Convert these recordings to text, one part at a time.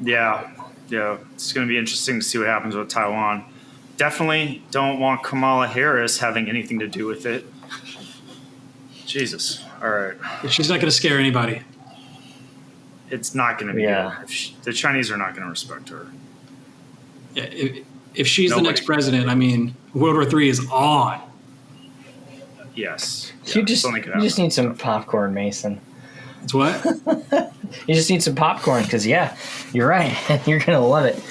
Yeah. It's going to be interesting to see what happens with Taiwan. Definitely don't want Kamala Harris having anything to do with it. Jesus. All right. She's not going to scare anybody. It's not going to be. Yeah. The Chinese are not going to respect her. Yeah, if she's the next president, I mean, World War III is on. Yes. You just need some popcorn, Mason. It's what? You just need some popcorn because, yeah, you're right. You're going to love it.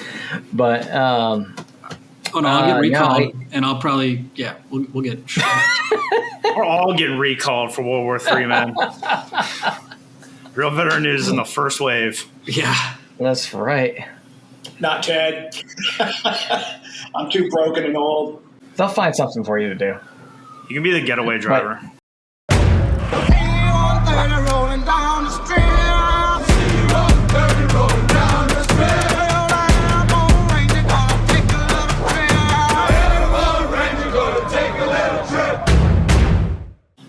But, oh, no, I'll get recalled, and I'll probably, we'll get. We're all getting recalled for World War III, man. Real Veteran News in the first wave. Yeah. That's right. Not Ted. I'm too broken and old. They'll find something for you to do. You can be the getaway driver.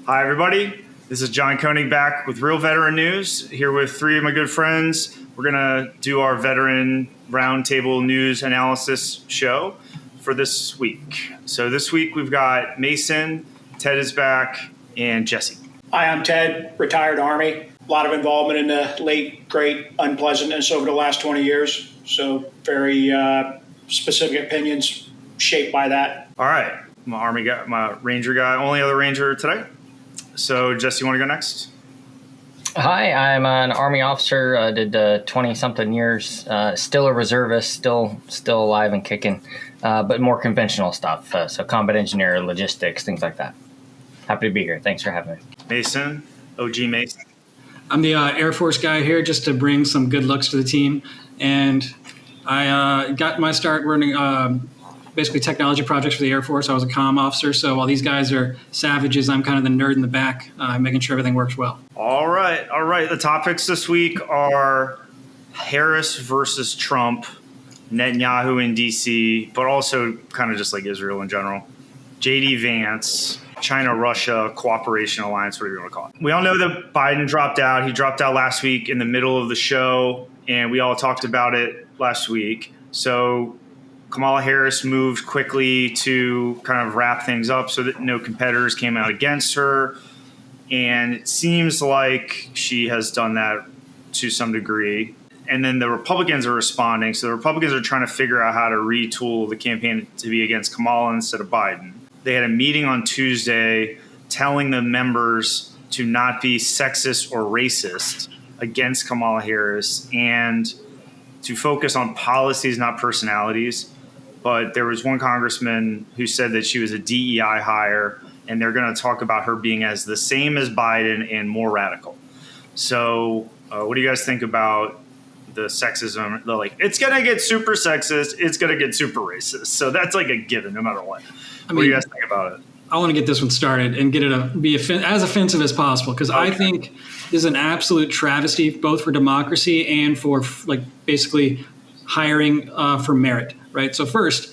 Hi, everybody. This is John Koenig back with Real Veteran News, here with three of my good friends. We're going to do our Veteran Roundtable News Analysis show for this week. So this week we've got Mason, Ted is back, and Jesse. Hi, I'm Ted, retired Army. A lot of involvement in the late, great unpleasantness over the last 20 years. So very specific opinions shaped by that. All right. I'm an Army guy, my Ranger guy, only other Ranger today. So, Jesse, you want to go next? Hi, I'm an Army officer. Did 20-something years. Still a reservist. Still alive and kicking, but more conventional stuff. So, combat engineer, logistics, things like that. Happy to be here. Thanks for having me. Mason, OG Mason. I'm the Air Force guy here, just to bring some good looks to the team. And I got my start running basically technology projects for the Air Force. I was a comm officer, so while these guys are savages, I'm kind of the nerd in the back, making sure everything works well. All right. The topics this week are Harris versus Trump, Netanyahu in D.C., but also kind of just like Israel in general, J.D. Vance, China-Russia cooperation alliance, whatever you want to call it. We all know that Biden dropped out. He dropped out last week in the middle of the show, and we all talked about it last week. So Kamala Harris moved quickly to kind of wrap things up so that no competitors came out against her. And it seems like she has done that to some degree. And then the Republicans are responding. So the Republicans are trying to figure out how to retool the campaign to be against Kamala instead of Biden. They had a meeting on Tuesday telling the members to not be sexist or racist against Kamala Harris and to focus on policies, not personalities. But there was one congressman who said that she was a DEI hire, and they're going to talk about her being as the same as Biden and more radical. So what do you guys think about the sexism? It's going to get super sexist. It's going to get super racist. So that's like a given no matter what. What do you guys think about it? I want to get this one started and get it to be as offensive as possible, because I think this is an absolute travesty, both for democracy and for basically hiring for merit. Right. So first,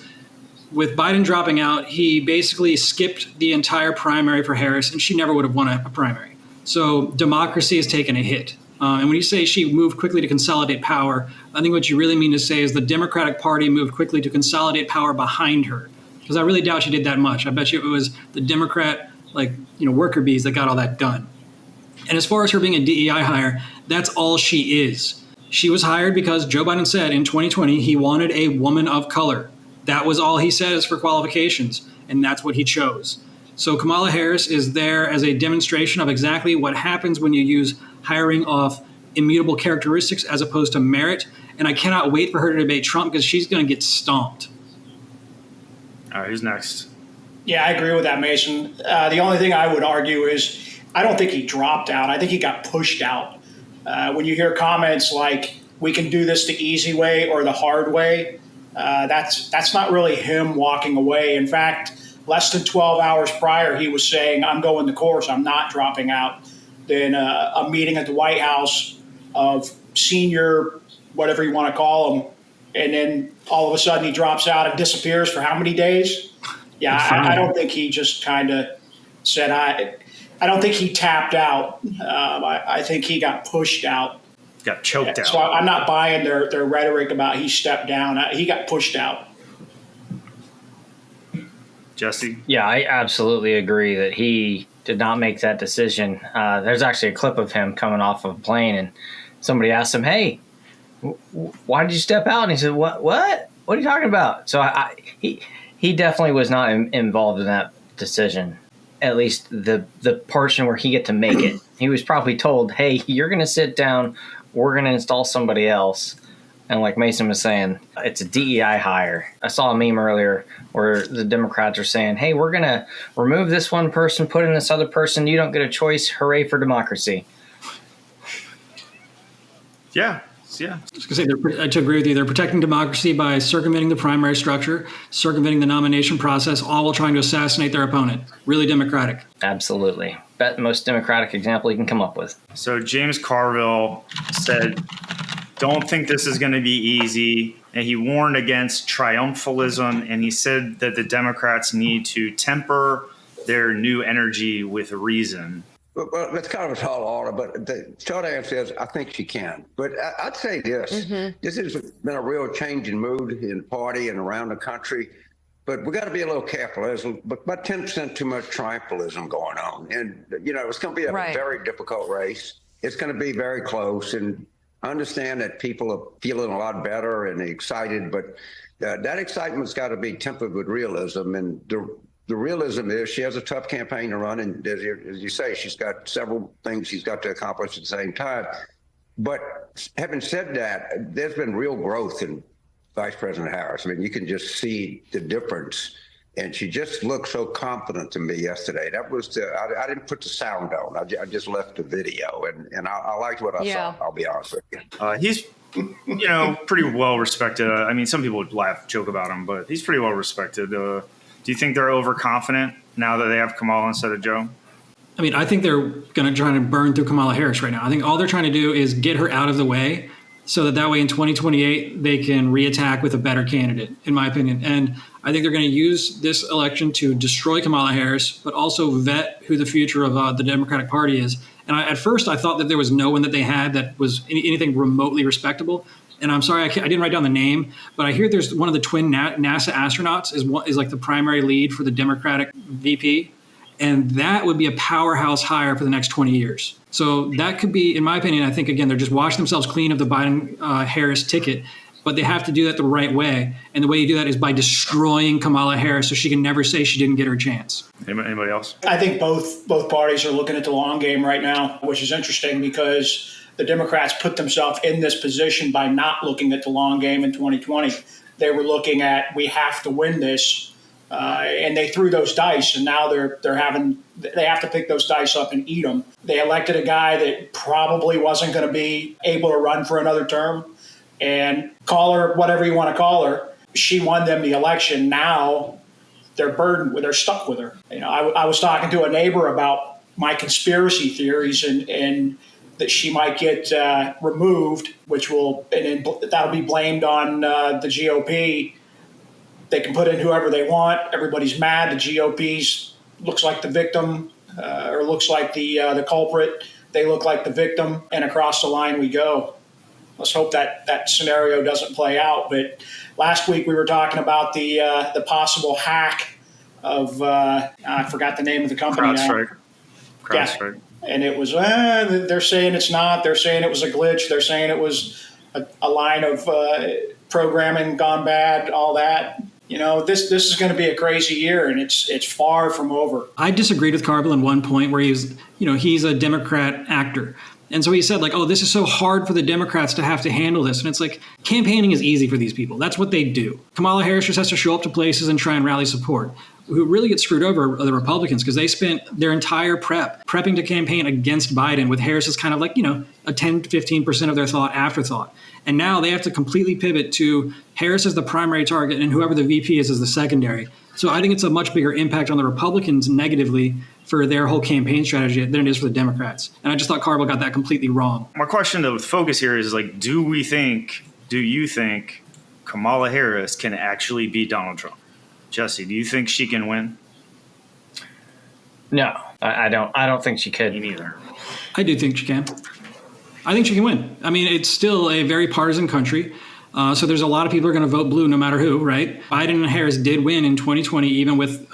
with Biden dropping out, he basically skipped the entire primary for Harris, and she never would have won a primary. So democracy has taken a hit. And when you say she moved quickly to consolidate power, I think what you really mean to say is the Democratic Party moved quickly to consolidate power behind her. Because I really doubt she did that much. I bet you it was the Democrat, worker bees that got all that done. And as far as her being a DEI hire, that's all she is. She was hired because Joe Biden said in 2020 he wanted a woman of color. That was all he says for qualifications, and that's what he chose. So Kamala Harris is there as a demonstration of exactly what happens when you use hiring off immutable characteristics as opposed to merit. And I cannot wait for her to debate Trump because she's going to get stomped. All right, who's next? Yeah, I agree with that, Mason. The only thing I would argue is I don't think he dropped out. I think he got pushed out. When you hear comments like, we can do this the easy way or the hard way, that's not really him walking away. In fact, less than 12 hours prior, he was saying, I'm going the course, I'm not dropping out. Then a meeting at the White House of senior, whatever you want to call them, and then all of a sudden he drops out and disappears for how many days? Yeah, I don't think he just kind of said, I don't think he tapped out. I think he got pushed out. got choked out. So I'm not buying their rhetoric about he stepped down. He got pushed out. Jesse? Yeah, I absolutely agree that he did not make that decision. There's actually a clip of him coming off of a plane, and somebody asked him, "Hey, why did you step out?" And he said, "What? What are you talking about?" So he definitely was not involved in that decision. At least the portion where he get to make it. He was probably told, "Hey, you're going to sit down. We're going to install somebody else." And like Mason was saying, it's a DEI hire. I saw a meme earlier where the Democrats are saying, "Hey, we're going to remove this one person, put in this other person. You don't get a choice. Hooray for democracy." Yeah. Yeah. I was going to say, to agree with you, they're protecting democracy by circumventing the primary structure, circumventing the nomination process, all while trying to assassinate their opponent. Really democratic. Absolutely. Most democratic example you can come up with. So James Carville said, "Don't think this is going to be easy." And he warned against triumphalism. And he said that the Democrats need to temper their new energy with reason. Well, that's kind of a tall order, but the short answer is I think she can. But I'd say this. This has been a real change in mood in the party and around the country. But we got to be a little careful. There's about 10% too much triumphalism going on. And, it's going to be a very difficult race. It's going to be very close. And I understand that people are feeling a lot better and excited, but that excitement's got to be tempered with realism. And the realism is she has a tough campaign to run. And as you say, she's got several things she's got to accomplish at the same time. But having said that, there's been real growth in Vice President Harris. I mean, you can just see the difference. And she just looked so confident to me yesterday. That was I didn't put the sound on. I just left the video. And I liked what I saw, I'll be honest with you. He's, pretty well respected. I mean, some people would joke about him, but he's pretty well respected. Do you think they're overconfident now that they have Kamala instead of Joe? I mean, I think they're going to try to burn through Kamala Harris right now. I think all they're trying to do is get her out of the way so that way in 2028 they can reattack with a better candidate, in my opinion. And I think they're going to use this election to destroy Kamala Harris, but also vet who the future of the Democratic Party is. And at first I thought that there was no one that they had that was anything remotely respectable. And I'm sorry, I didn't write down the name, but I hear there's one of the twin NASA astronauts is like the primary lead for the Democratic VP. And that would be a powerhouse hire for the next 20 years. So that could be, in my opinion, I think, again, they're just washing themselves clean of the Biden-Harris ticket, but they have to do that the right way. And the way you do that is by destroying Kamala Harris so she can never say she didn't get her chance. Anybody else? I think both parties are looking at the long game right now, which is interesting because the Democrats put themselves in this position by not looking at the long game in 2020. They were looking at, we have to win this, and they threw those dice, and now they have to pick those dice up and eat them. They elected a guy that probably wasn't going to be able to run for another term, and call her whatever you want to call her. She won them the election. Now they're they're stuck with her. I was talking to a neighbor about my conspiracy theories and that she might get removed, that'll be blamed on the GOP. They can put in whoever they want. Everybody's mad. The GOP's looks like the victim or looks like the culprit. They look like the victim, and across the line we go. Let's hope that scenario doesn't play out. But last week we were talking about the possible hack of I forgot the name of the company now. CrowdStrike. And it was, they're saying it's not. They're saying it was a glitch. They're saying it was a line of programming gone bad, all that. This is going to be a crazy year, and it's far from over. I disagreed with Carville in one point where he's a Democrat actor. And so he said, this is so hard for the Democrats to have to handle this. And it's like, campaigning is easy for these people. That's what they do. Kamala Harris just has to show up to places and try and rally support. Who really get screwed over are the Republicans because they spent their entire prepping to campaign against Biden, with Harris as kind of a 10 to 15% of their afterthought. And now they have to completely pivot to Harris as the primary target and whoever the VP is as the secondary. So I think it's a much bigger impact on the Republicans negatively for their whole campaign strategy than it is for the Democrats. And I just thought Carville got that completely wrong. My question though with focus here is do you think Kamala Harris can actually beat Donald Trump? Jesse, do you think she can win? No, I don't think she could. Me neither. I do think she can. I think she can win. I mean, it's still a very partisan country. So there's a lot of people who are going to vote blue no matter who, right? Biden and Harris did win in 2020, even with,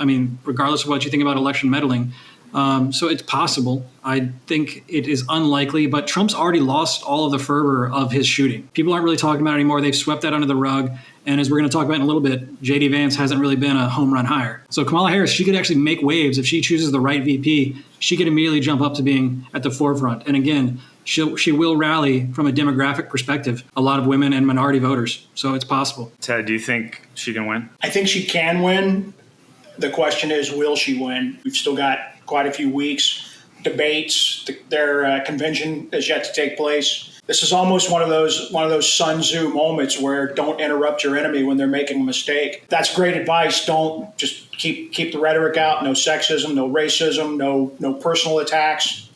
regardless of what you think about election meddling. So it's possible. I think it is unlikely, but Trump's already lost all of the fervor of his shooting. People aren't really talking about it anymore. They've swept that under the rug. And as we're going to talk about in a little bit, J.D. Vance hasn't really been a home run hire. So Kamala Harris, she could actually make waves. If she chooses the right VP, she could immediately jump up to being at the forefront. And again, she will rally from a demographic perspective a lot of women and minority voters. So it's possible. Ted, do you think she can win? I think she can win. The question is, will she win? We've still got quite a few weeks. Debates, their convention is yet to take place. This is almost one of those Sun Tzu moments where don't interrupt your enemy when they're making a mistake. That's great advice. Don't just keep the rhetoric out. No sexism, no racism, no personal attacks.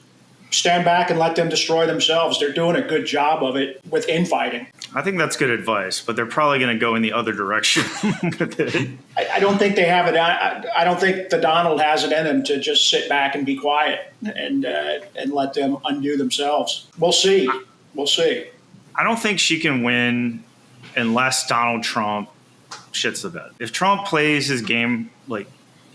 Stand back and let them destroy themselves. They're doing a good job of it with infighting. I think that's good advice, but they're probably going to go in the other direction with it. I don't think they have it. I don't think the Donald has it in him to just sit back and be quiet and let them undo themselves. We'll see. We'll see. I don't think she can win unless Donald Trump shits the bed. If Trump plays his game like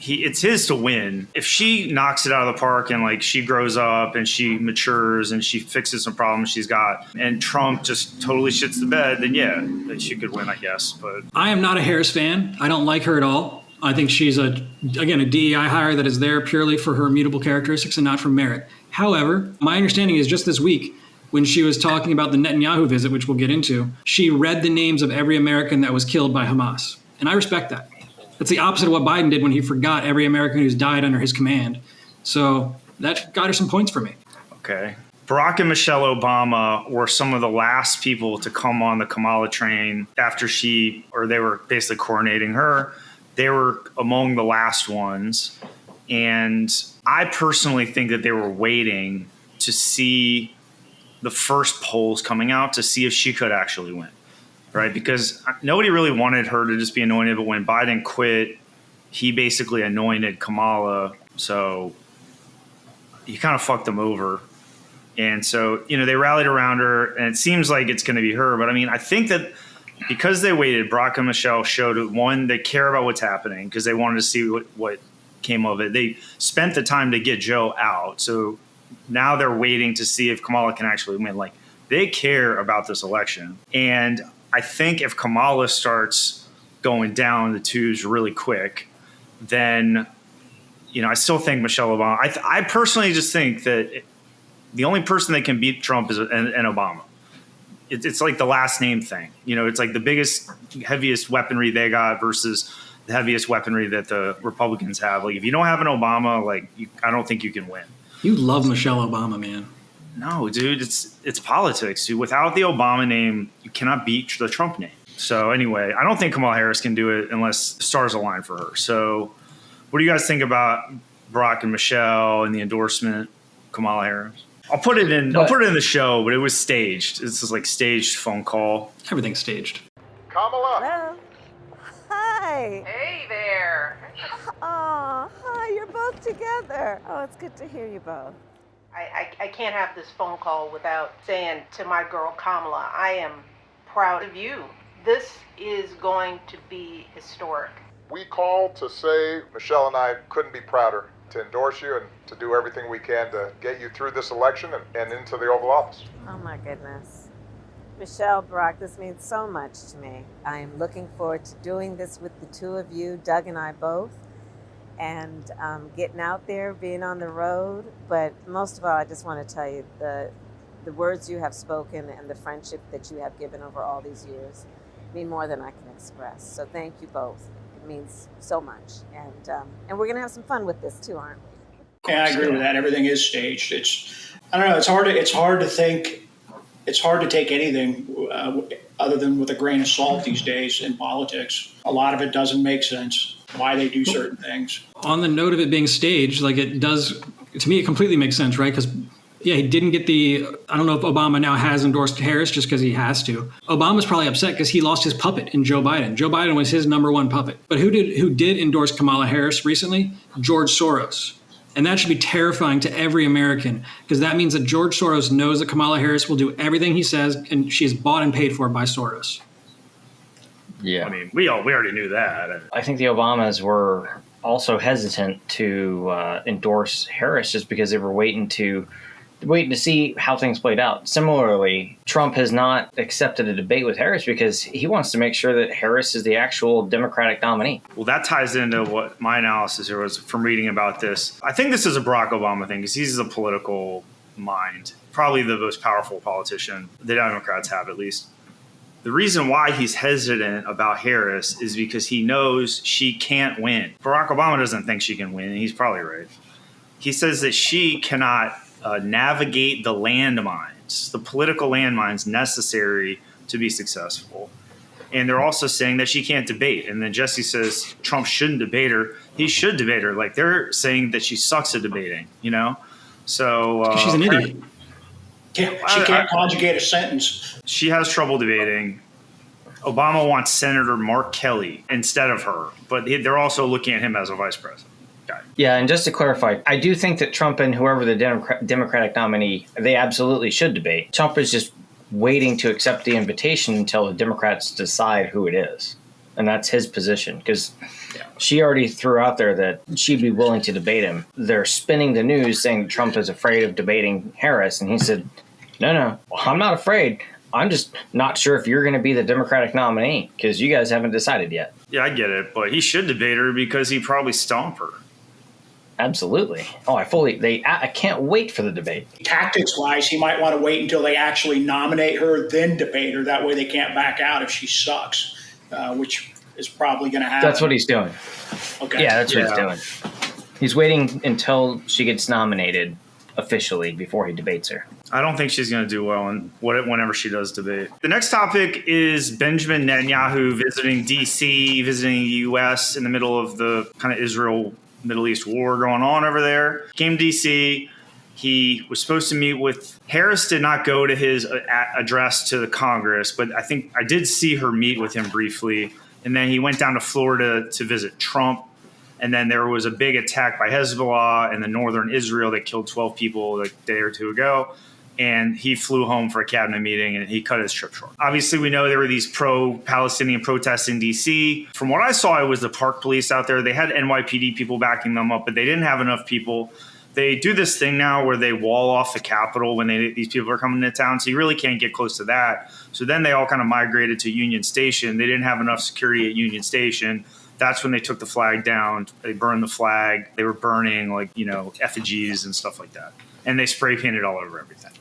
it's his to win. If she knocks it out of the park and like she grows up and she matures and she fixes some problems she's got and Trump just totally shits the bed, then yeah, she could win, I guess. But I am not a Harris fan. I don't like her at all. I think she's a DEI hire that is there purely for her immutable characteristics and not for merit. However, my understanding is just this week, when she was talking about the Netanyahu visit, which we'll get into, she read the names of every American that was killed by Hamas. And I respect that. That's the opposite of what Biden did when he forgot every American who's died under his command. So that got her some points for me. Okay. Barack and Michelle Obama were some of the last people to come on the Kamala train after they were basically coronating her. They were among the last ones. And I personally think that they were waiting to see the first polls coming out to see if she could actually win. Right, because nobody really wanted her to just be anointed, but when Biden quit, he basically anointed Kamala, so he kind of fucked them over. And so, they rallied around her, and it seems like it's going to be her. But, I think that because they waited, Barack and Michelle showed, one, they care about what's happening because they wanted to see what came of it. They spent the time to get Joe out, so now they're waiting to see if Kamala can actually win. Like, they care about this election, and I think if Kamala starts going down the tubes really quick, then, I still think Michelle Obama. I personally just think that the only person that can beat Trump is an Obama. It's like the last name thing. It's like the biggest, heaviest weaponry they got versus the heaviest weaponry that the Republicans have. Like, if you don't have an Obama, I don't think you can win. You love Michelle Obama, man. No, dude, it's politics, dude. Without the Obama name, you cannot beat the Trump name. So anyway, I don't think Kamala Harris can do it unless stars align for her. So what do you guys think about Barack and Michelle and the endorsement, Kamala Harris? I'll put it in the show, but it was staged. This is like staged phone call. Everything's staged. Kamala. Hello. Hi. Hey there. Oh, hi. You're both together. Oh, it's good to hear you both. I can't have this phone call without saying to my girl Kamala, I am proud of you. This is going to be historic. We called to say Michelle and I couldn't be prouder to endorse you and to do everything we can to get you through this election and into the Oval Office. Oh, my goodness. Michelle, Barack, this means so much to me. I am looking forward to doing this with the two of you, Doug and I both, and getting out there, being on the road. But most of all, I just want to tell you the words you have spoken and the friendship that you have given over all these years mean more than I can express. So thank you both. It means so much. And we're going to have some fun with this too, aren't we? Yeah, I agree with that. Everything is staged. I don't know. It's hard to think. It's hard to take anything other than with a grain of salt these days in politics. A lot of it doesn't make sense. Why they do certain things. On the note of it being staged, it does, to me, it completely makes sense, right? Because, he didn't get I don't know if Obama now has endorsed Harris just because he has to. Obama's probably upset because he lost his puppet in Joe Biden. Joe Biden was his number one puppet. But who did endorse Kamala Harris recently? George Soros. And that should be terrifying to every American, because that means that George Soros knows that Kamala Harris will do everything he says, and she is bought and paid for by Soros. Yeah. I mean, we already knew that. I think the Obamas were also hesitant to endorse Harris just because they were waiting to see how things played out. Similarly, Trump has not accepted a debate with Harris because he wants to make sure that Harris is the actual Democratic nominee. Well, that ties into what my analysis here was from reading about this. I think this is a Barack Obama thing because he's a political mind, probably the most powerful politician the Democrats have, at least. The reason why he's hesitant about Harris is because he knows she can't win. Barack Obama doesn't think she can win, and he's probably right. He says that she cannot navigate the landmines, the political landmines necessary to be successful. And they're also saying that she can't debate. And then Jesse says Trump shouldn't debate her. He should debate her. Like, they're saying that she sucks at debating, you know? So She's an idiot. She can't conjugate a sentence. She has trouble debating. Obama wants Senator Mark Kelly instead of her, but they're also looking at him as a vice president. Yeah, and just to clarify, I do think that Trump and whoever the Democratic nominee, they absolutely should debate. Trump is just waiting to accept the invitation until the Democrats decide who it is. And that's his position, because she already threw out there that she'd be willing to debate him. They're spinning the news saying Trump is afraid of debating Harris, and he said, no, I'm not afraid. I'm just not sure if you're going to be the Democratic nominee, because you guys haven't decided yet. Yeah, I get it, but he should debate her because he'd probably stomp her. Absolutely. Oh, I can't wait for the debate. Tactics-wise, he might want to wait until they actually nominate her, then debate her. That way they can't back out if she sucks, which is probably going to happen. That's what he's doing. Okay. Yeah, that's what he's doing. He's waiting until she gets nominated officially before he debates her. I don't think she's going to do well whenever she does debate. The next topic is Benjamin Netanyahu visiting D.C., visiting the U.S. in the middle of the kind of Israel Middle East war going on over there. Came to D.C. He was supposed to meet with Harris. Did not go to his address to the Congress, but I think I did see her meet with him briefly. And then he went down to Florida to visit Trump. And then there was a big attack by Hezbollah in the northern Israel that killed 12 people a day or two ago. And he flew home for a cabinet meeting and he cut his trip short. Obviously, we know there were these pro-Palestinian protests in D.C. From what I saw, it was the park police out there. They had NYPD people backing them up, but they didn't have enough people. They do this thing now where they wall off the Capitol when these people are coming into town, so you really can't get close to that. So then they all kind of migrated to Union Station. They didn't have enough security at Union Station. That's when they took the flag down. They burned the flag. They were burning, effigies and stuff like that. And they spray painted all over everything.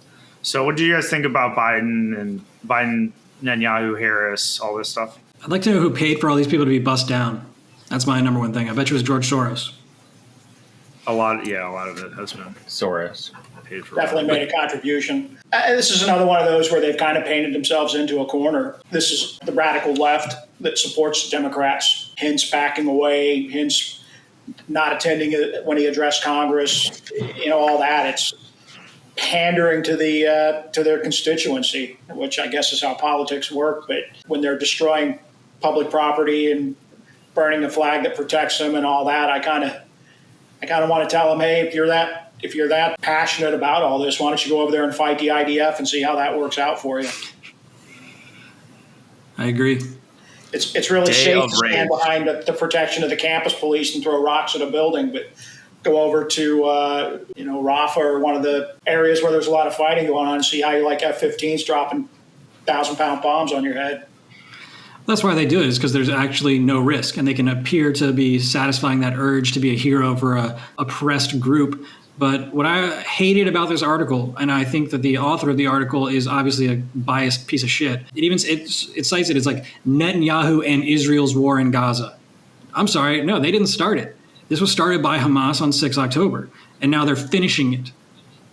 So what do you guys think about Biden, Netanyahu, Harris, all this stuff? I'd like to know who paid for all these people to be bussed down. That's my number one thing. I bet you it was George Soros. A lot of it has been Soros. Paid for. Definitely made a contribution. This is another one of those where they've kind of painted themselves into a corner. This is the radical left that supports the Democrats, hence backing away, hence not attending when he addressed Congress, all that. It's pandering to their constituency, which I guess is how politics work. But when they're destroying public property and burning the flag that protects them and all that, I kind of want to tell them, hey, if you're that passionate about all this, why don't you go over there and fight the IDF and see how that works out for you? I agree. It's really safe to stand behind the protection of the campus police and throw rocks at a building, but go over to Rafah or one of the areas where there's a lot of fighting going on and see how you like F-15s dropping 1,000-pound bombs on your head. That's why they do it, is because there's actually no risk, and they can appear to be satisfying that urge to be a hero for a oppressed group. But what I hated about this article, and I think that the author of the article is obviously a biased piece of shit, it cites it as like Netanyahu and Israel's war in Gaza. I'm sorry, no, they didn't start it. This was started by Hamas on 6 October, and now they're finishing it.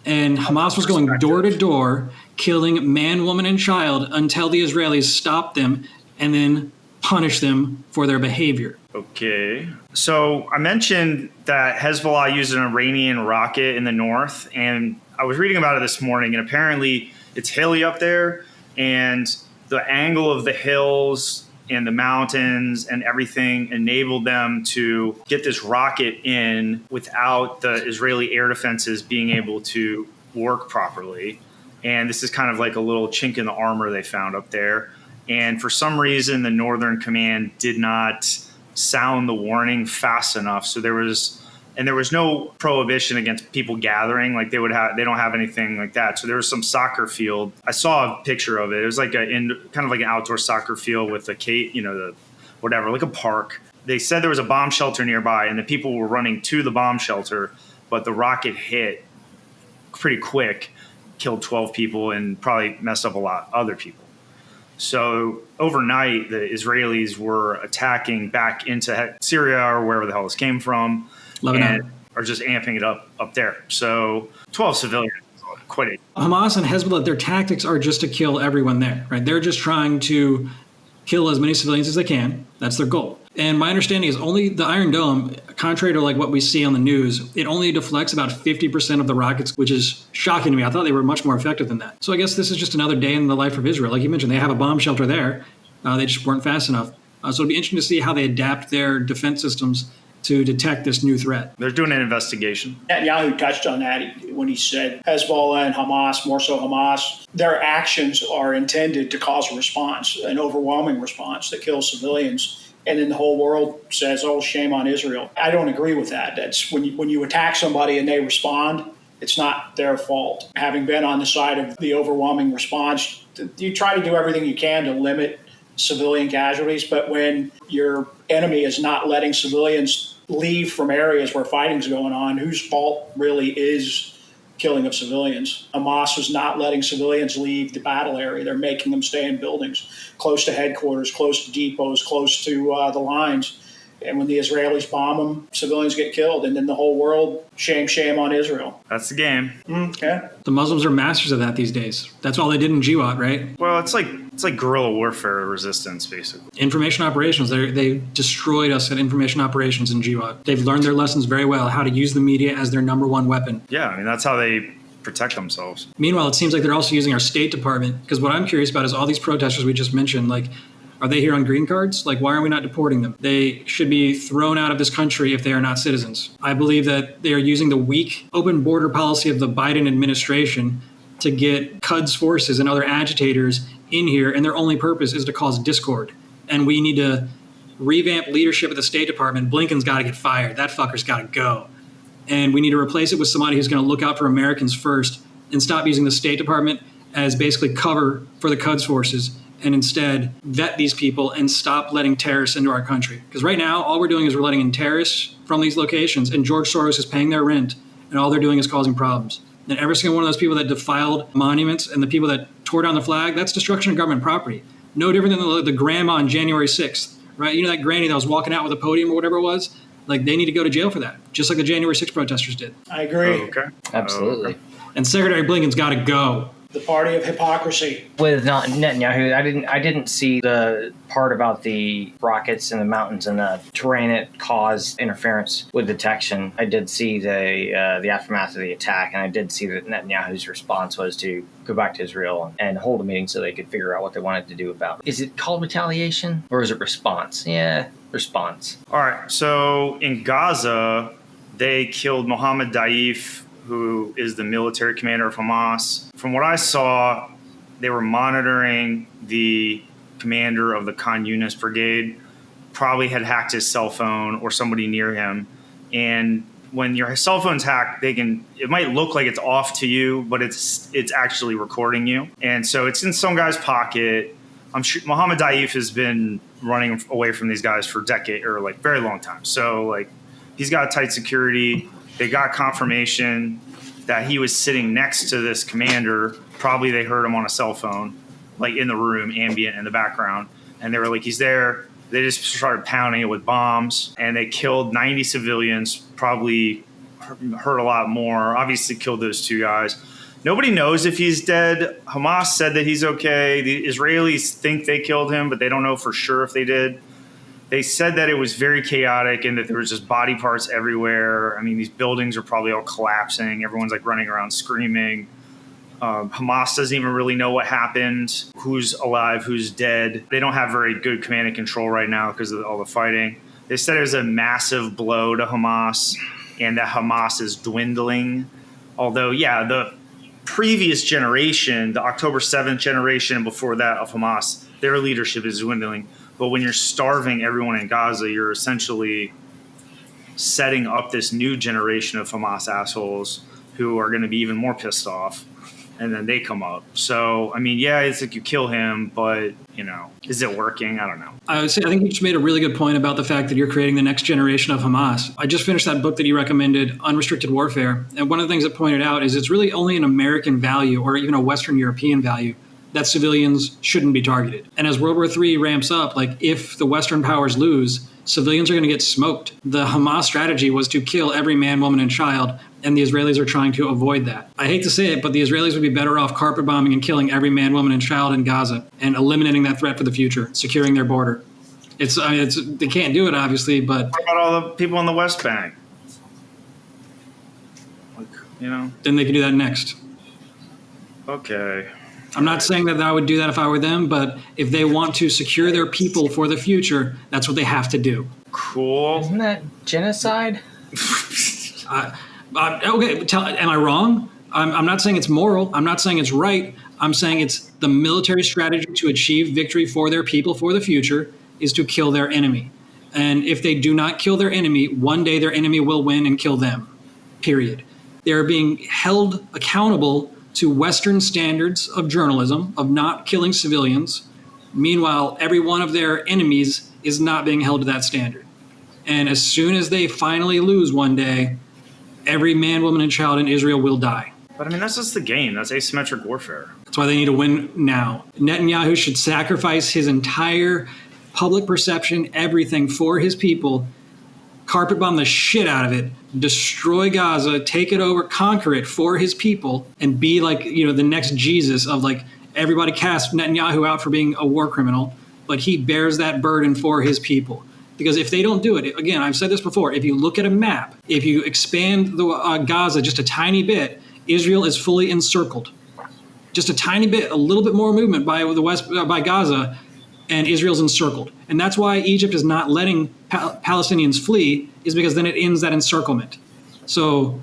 And Hamas was going door to door, killing man, woman, and child until the Israelis stopped them and then punished them for their behavior. Okay. So I mentioned that Hezbollah used an Iranian rocket in the north, and I was reading about it this morning, and apparently it's hilly up there, and the angle of the hills and the mountains and everything enabled them to get this rocket in without the Israeli air defenses being able to work properly. And this is kind of like a little chink in the armor they found up there. And for some reason, the Northern Command did not sound the warning fast enough. So there was no prohibition against people gathering. Like they don't have anything like that. So there was some soccer field. I saw a picture of it. It was like kind of like an outdoor soccer field with like a park. They said there was a bomb shelter nearby and the people were running to the bomb shelter, but the rocket hit pretty quick, killed 12 people and probably messed up a lot of other people. So overnight, the Israelis were attacking back into Syria or wherever the hell this came from, and are just amping it up there. So 12 civilians, quite a... Hamas and Hezbollah, their tactics are just to kill everyone there, right? They're just trying to kill as many civilians as they can. That's their goal. And my understanding is only the Iron Dome, contrary to like what we see on the news, it only deflects about 50% of the rockets, which is shocking to me. I thought they were much more effective than that. So I guess this is just another day in the life of Israel. Like you mentioned, they have a bomb shelter there. They just weren't fast enough. So it'll be interesting to see how they adapt their defense systems to detect this new threat. They're doing an investigation. Netanyahu touched on that when he said Hezbollah and Hamas, more so Hamas, their actions are intended to cause a response, an overwhelming response that kills civilians. And then the whole world says, oh, shame on Israel. I don't agree with that. That's when you attack somebody and they respond, it's not their fault. Having been on the side of the overwhelming response, you try to do everything you can to limit civilian casualties. But when your enemy is not letting civilians leave from areas where fighting's going on, whose fault really is killing of civilians? Hamas is not letting civilians leave the battle area. They're making them stay in buildings close to headquarters, close to depots, close to the lines. And when the Israelis bomb them, civilians get killed. And then the whole world, shame on Israel. That's the game. Okay. The Muslims are masters of that these days. That's all they did in Jihad, right? Well, it's like guerrilla warfare resistance, basically. Information operations. They destroyed us at information operations in Jihad. They've learned their lessons very well, how to use the media as their number one weapon. Yeah, I mean, that's how they protect themselves. Meanwhile, it seems like they're also using our State Department, because what I'm curious about is all these protesters we just mentioned, like, are they here on green cards? Like, why are we not deporting them? They should be thrown out of this country if they are not citizens. I believe that they are using the weak open border policy of the Biden administration to get Quds forces and other agitators in here, and their only purpose is to cause discord. And we need to revamp leadership at the State Department. Blinken's got to get fired. That fucker's got to go. And we need to replace it with somebody who's going to look out for Americans first and stop using the State Department as basically cover for the Quds forces, and instead vet these people and stop letting terrorists into our country. Because right now, all we're doing is we're letting in terrorists from these locations, and George Soros is paying their rent, and all they're doing is causing problems. And every single one of those people that defiled monuments and the people that tore down the flag, that's destruction of government property. No different than the grandma on January 6th, right? You know that granny that was walking out with a podium or whatever it was? Like, they need to go to jail for that, just like the January 6th protesters did. I agree. Oh, okay. Absolutely. And Secretary Blinken's got to go. The party of hypocrisy. With not Netanyahu, I didn't see the part about the rockets in the mountains and the terrain that caused interference with detection. I did see the aftermath of the attack, and I did see that Netanyahu's response was to go back to Israel and hold a meeting so they could figure out what they wanted to do about it. Is it called retaliation or is it response? Yeah, response. All right. So in Gaza, they killed Mohammed Daif, who is the military commander of Hamas. From what I saw, they were monitoring the commander of the Khan Yunis brigade, probably had hacked his cell phone or somebody near him. And when your cell phone's hacked, it might look like it's off to you, but it's actually recording you. And so it's in some guy's pocket. I'm sure Mohammed Daif has been running away from these guys for decade or like very long time. So like he's got tight security. They got confirmation that he was sitting next to this commander. Probably they heard him on a cell phone, like in the room, ambient in the background. And they were like, he's there. They just started pounding it with bombs, and they killed 90 civilians, probably hurt a lot more, obviously killed those two guys. Nobody knows if he's dead. Hamas said that he's okay. The Israelis think they killed him, but they don't know for sure if they did. They said that it was very chaotic and that there was just body parts everywhere. I mean, these buildings are probably all collapsing. Everyone's like running around screaming. Hamas doesn't even really know what happened, who's alive, who's dead. They don't have very good command and control right now because of all the fighting. They said it was a massive blow to Hamas and that Hamas is dwindling. Although, yeah, the previous generation, the October 7th generation and before that of Hamas, their leadership is dwindling. But when you're starving everyone in Gaza, you're essentially setting up this new generation of Hamas assholes who are going to be even more pissed off. And then they come up. So, I mean, yeah, it's like you kill him, but, is it working? I don't know. I think you just made a really good point about the fact that you're creating the next generation of Hamas. I just finished that book that you recommended, Unrestricted Warfare. And one of the things it pointed out is it's really only an American value or even a Western European value that civilians shouldn't be targeted. And as World War III ramps up, if the Western powers lose, civilians are going to get smoked. The Hamas strategy was to kill every man, woman, and child, and the Israelis are trying to avoid that. I hate to say it, but the Israelis would be better off carpet bombing and killing every man, woman, and child in Gaza and eliminating that threat for the future, securing their border. They can't do it, obviously, but... What about all the people in the West Bank? Then they can do that next. Okay. I'm not saying that I would do that if I were them, but if they want to secure their people for the future, that's what they have to do. Cool. Isn't that genocide? Okay, am I wrong? I'm not saying it's moral. I'm not saying it's right. I'm saying it's the military strategy to achieve victory for their people for the future is to kill their enemy. And if they do not kill their enemy, one day their enemy will win and kill them, period. They are being held accountable to Western standards of journalism, of not killing civilians. Meanwhile, every one of their enemies is not being held to that standard. And as soon as they finally lose one day, every man, woman, and child in Israel will die. But I mean, that's just the game. That's asymmetric warfare. That's why they need to win now. Netanyahu should sacrifice his entire public perception, everything for his people, carpet bomb the shit out of it, destroy Gaza, take it over, conquer it for his people, and be the next Jesus of everybody casts Netanyahu out for being a war criminal, but he bears that burden for his people. Because if they don't do it, again, I've said this before, if you look at a map, if you expand the Gaza just a tiny bit, Israel is fully encircled. Just a tiny bit, a little bit more movement by Gaza, and Israel's encircled. And that's why Egypt is not letting Palestinians flee, is because then it ends that encirclement. So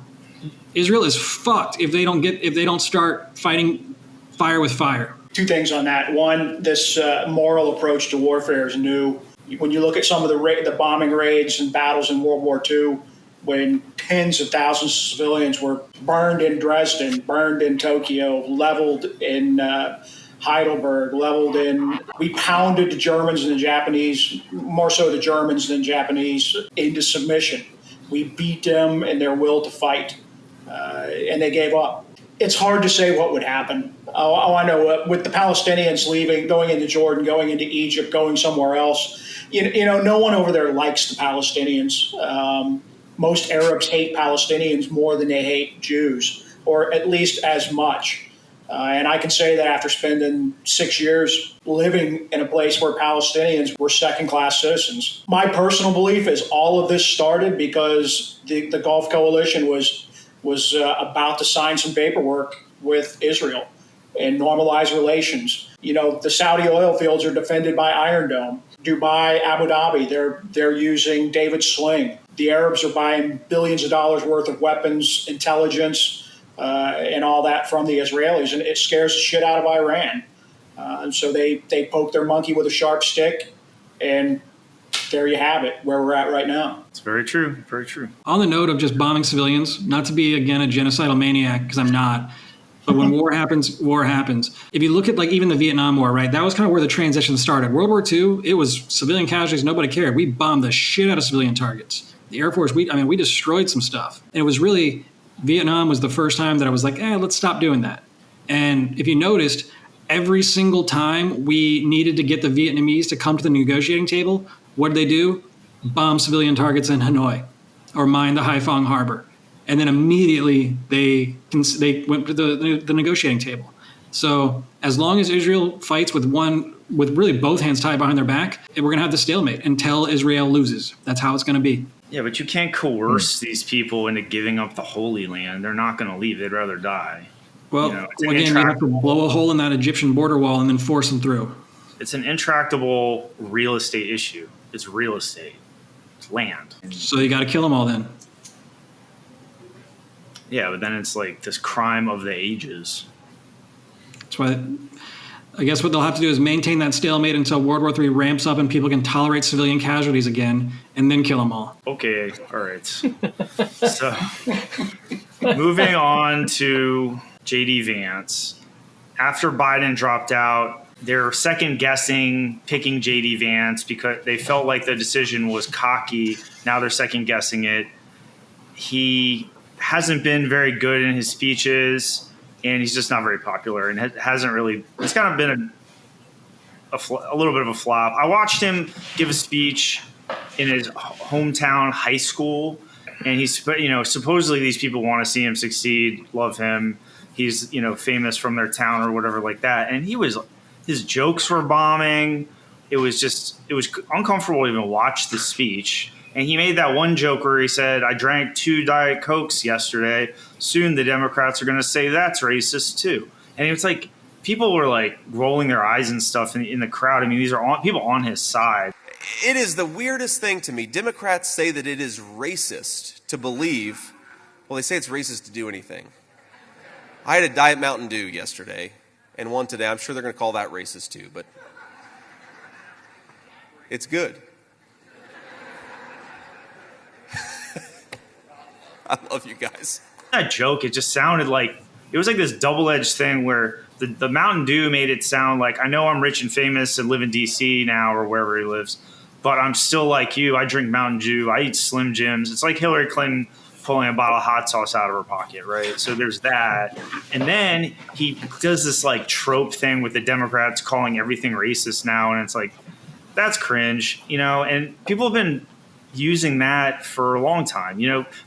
Israel is fucked if they don't start fighting fire with fire. Two things on that. One, this moral approach to warfare is new. When you look at some of the bombing raids and battles in World War II, when tens of thousands of civilians were burned in Dresden, burned in Tokyo, leveled in Heidelberg, we pounded the Germans and the Japanese, more so the Germans than Japanese, into submission. We beat them in their will to fight, and they gave up. It's hard to say what would happen. I know with the Palestinians leaving, going into Jordan, going into Egypt, going somewhere else, no one over there likes the Palestinians. Most Arabs hate Palestinians more than they hate Jews, or at least as much. And I can say that after spending 6 years living in a place where Palestinians were second-class citizens. My personal belief is all of this started because the Gulf Coalition was about to sign some paperwork with Israel and normalize relations. The Saudi oil fields are defended by Iron Dome. Dubai, Abu Dhabi, they're using David Sling. The Arabs are buying billions of dollars worth of weapons, intelligence, and all that from the Israelis, and it scares the shit out of Iran. And so they poke their monkey with a sharp stick, and there you have it, where we're at right now. It's very true, very true. On the note of just bombing civilians, not to be, again, a genocidal maniac, because I'm not, but when war happens, war happens. If you look at even the Vietnam War, right, that was kind of where the transition started. World War II, it was civilian casualties, nobody cared. We bombed the shit out of civilian targets. The Air Force, we destroyed some stuff. And it was really, Vietnam was the first time that I was like, let's stop doing that. And if you noticed, every single time we needed to get the Vietnamese to come to the negotiating table, what did they do? Bomb civilian targets in Hanoi or mine the Haiphong Harbor. And then immediately they went to the negotiating table. So as long as Israel fights with really both hands tied behind their back, we're going to have the stalemate until Israel loses. That's how it's going to be. Yeah, but you can't coerce these people into giving up the Holy Land. They're not going to leave. They'd rather die. Well, again, you have to blow a hole in that Egyptian border wall and then force them through. It's an intractable real estate issue. It's real estate. It's land. So you got to kill them all then. Yeah, but then it's like this crime of the ages. That's why I guess what they'll have to do is maintain that stalemate until World War III ramps up and people can tolerate civilian casualties again, and then kill them all. Okay, all right. So moving on to J.D. Vance. After Biden dropped out, they're second guessing picking J.D. Vance because they felt like the decision was cocky. Now they're second guessing it. He hasn't been very good in his speeches, and he's just not very popular and hasn't really – it's kind of been a little bit of a flop. I watched him give a speech in his hometown high school, and he's supposedly these people want to see him succeed, love him. He's famous from their town or whatever like that, and his jokes were bombing. It was uncomfortable to even watch the speech. And he made that one joke where he said, I drank 2 Diet Cokes yesterday. Soon the Democrats are going to say that's racist too. And it's like people were like rolling their eyes and stuff in the crowd. I mean, these are people on his side. It is the weirdest thing to me. Democrats say that it is racist to believe, well, they say it's racist to do anything. I had a Diet Mountain Dew yesterday and one today. I'm sure they're going to call that racist too, but it's good. I love you guys. That joke, it just sounded like it was like this double-edged thing where the Mountain Dew made it sound like, I know I'm rich and famous and live in D.C. now or wherever he lives, but I'm still like you. I drink Mountain Dew. I eat Slim Jims. It's like Hillary Clinton pulling a bottle of hot sauce out of her pocket, right? So there's that. And then he does this like trope thing with the Democrats calling everything racist now, and it's like, that's cringe, and people have been using that for a long time.